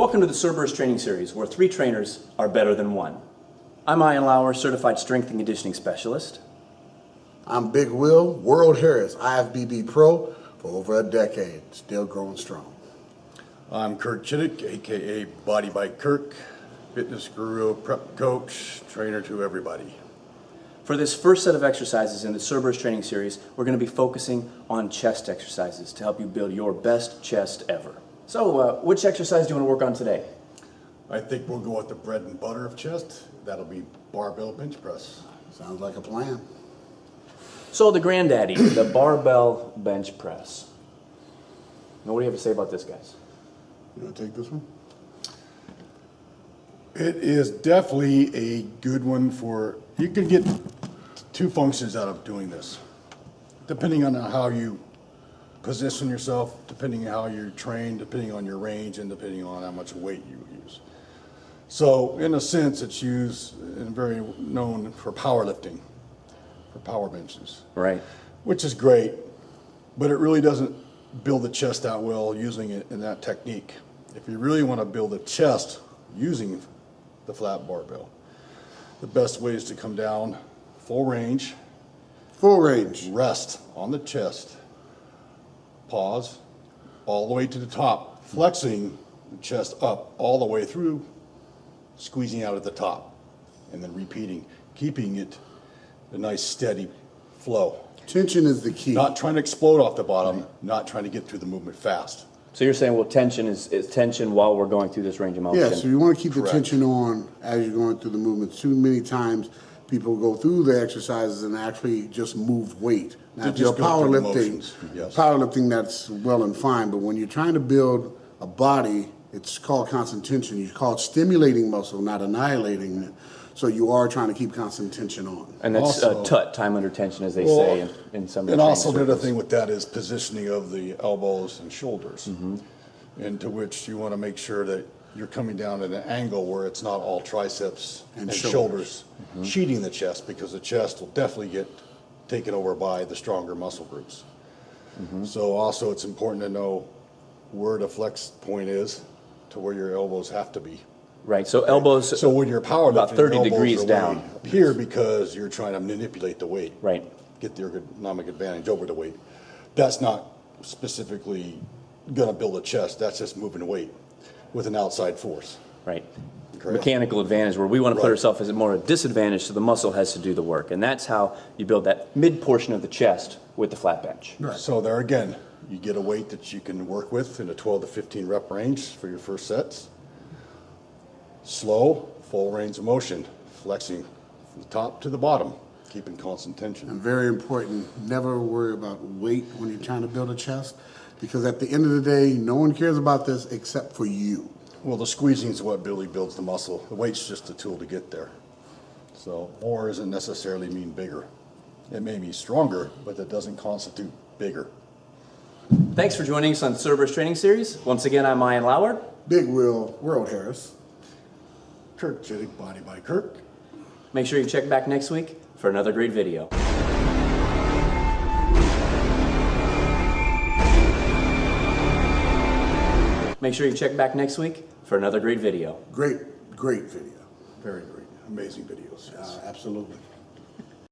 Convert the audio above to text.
Welcome to the Cerberus Training Series, where 3 trainers are better than 1. I'm Lauer, Certified Strength and Conditioning Specialist. I'm Big Will, World Harris, IFBB Pro for over a decade, still growing strong. I'm Kirk Chittick, aka Body by Kirk, fitness guru, prep coach, trainer to everybody. For this first set of exercises in the Cerberus Training Series, we're going to be focusing on chest exercises to help you build your best chest ever. So, which exercise do you want to work on today? I think we'll go with the bread and butter of chest. That'll be barbell bench press. Sounds like a plan. So, the granddaddy, the barbell bench press. Now, what do you have to say about this, guys? You want to take this one? It is definitely a good one for, you can get 2 functions out of doing this, depending on how you position yourself, depending on how you're trained, depending on your range, and depending on how much weight you use. So in a sense, it's used and very known for powerlifting, for power benches. Right. Which is great, but it really doesn't build the chest out well using it in that technique. If you really want to build a chest using the flat barbell, the best way is to come down full range. Full range. Rest on the chest. Pause all the way to the top, flexing the chest up all the way through, squeezing out at the top, and then repeating, keeping it a nice steady flow. Tension is the key. Not trying to explode off the bottom, not trying to get through the movement fast. So you're saying, well, tension is tension while we're going through this range of motion? Yeah, so you want to keep Correct. the tension on as you're going through the movements. Too many times people go through the exercises and actually just move weight. Now, if you're Just go through the powerlifting, motions, yes. powerlifting, that's well and fine, but when you're trying to build a body, it's called constant tension. You call it stimulating muscle, not annihilating it. So you are trying to keep constant tension on. And that's Also- TUT, time under tension, as they say in some of the And also the training other circles. thing with that is positioning of the elbows and shoulders, into which you want to make sure that you're coming down at an angle where it's not all triceps and shoulders cheating the chest, because the chest will definitely get taken over by the stronger muscle groups. So also it's important to know where the flex point is to where your elbows have to be. Right, so elbows, So when you're powerlifting, about 30 your elbows degrees are way down. up here because you're trying to manipulate the weight. Right. Get the ergonomic advantage over the weight. That's not specifically going to build a chest. That's just moving weight with an outside force. right. Correct. Mechanical advantage, where we want to put Right. ourselves as more a disadvantage, so the muscle has to do the work. And that's how you build that mid portion of the chest with the flat bench. So there again, you get a weight that you can work with in a 12 to 15 rep range for your first sets. Slow, full range of motion, flexing from the top to the bottom, keeping constant tension. And very important, never worry about weight when you're trying to build a chest, because at the end of the day, no one cares about this except for you. Well, the squeezing is what really builds the muscle. The weight's just a tool to get there. So more doesn't necessarily mean bigger. It may be stronger, but that doesn't constitute bigger. Thanks for joining us on the Cerberus Training Series. Once again, I'm Lauer. Big Will, World Harris. Kirk Chittick, Body by Kirk. Make sure you check back next week for another great video. Make sure you check back next week for another great video. Great, great video. Very great. Amazing videos. Yes. Absolutely.